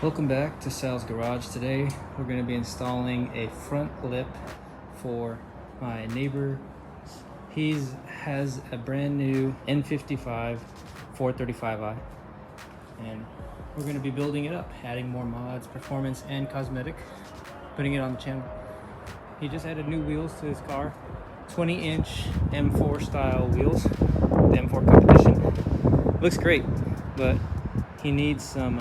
Welcome back to Sal's Garage. Today we're going to be installing a front lip for my neighbor. He has a brand new N55 435i and we're going to be building it up, adding more mods, performance and cosmetic, putting it on the channel. He just added new wheels to his car, 20-inch M4 style wheels, the M4 competition. Looks great, but he needs some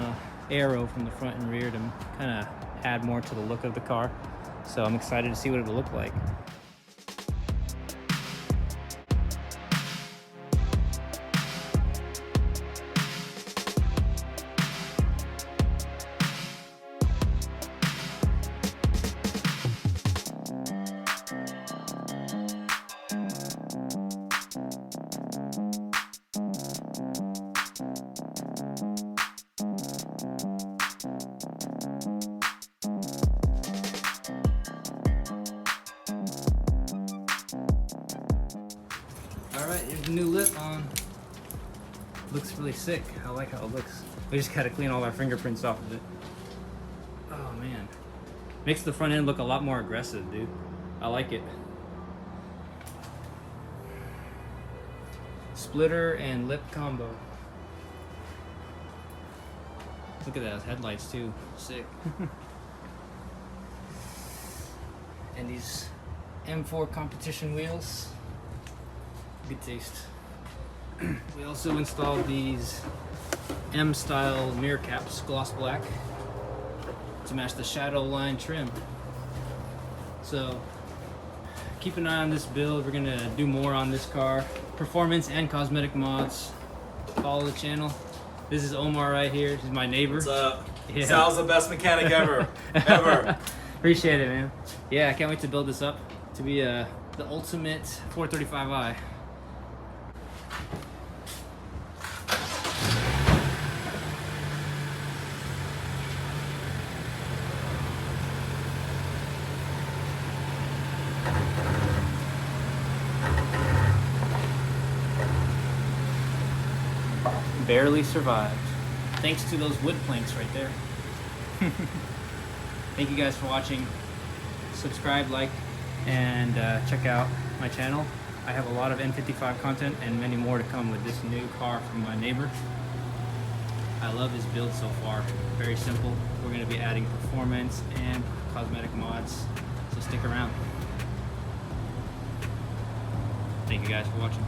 aero from the front and rear to kind of add more to the look of the car. So I'm excited to see what it will look like. Alright, here's the new lip on. Looks really sick. I like how it looks. We just gotta clean all our fingerprints off of it. Oh man. Makes the front end look a lot more aggressive, dude. I like it. Splitter and lip combo. Look at those headlights too. Sick. And these M4 competition wheels. Good taste. We also installed these M-style mirror caps, gloss black, to match the shadow line trim. So keep an eye on this build. We're gonna do more on this car, performance and cosmetic mods. Follow the channel. This is Omar right here. He's my neighbor. What's up? Yeah. Sal's the best mechanic ever. Ever. Appreciate it, man. Yeah, I can't wait to build this up to be the ultimate 435i. Barely survived. Thanks to those wood planks right there. Thank you guys for watching. Subscribe, like, and check out my channel. I have a lot of N55 content and many more to come with this new car from my neighbor. I love this build so far. Very simple. We're going to be adding performance and cosmetic mods, so stick around. Thank you guys for watching.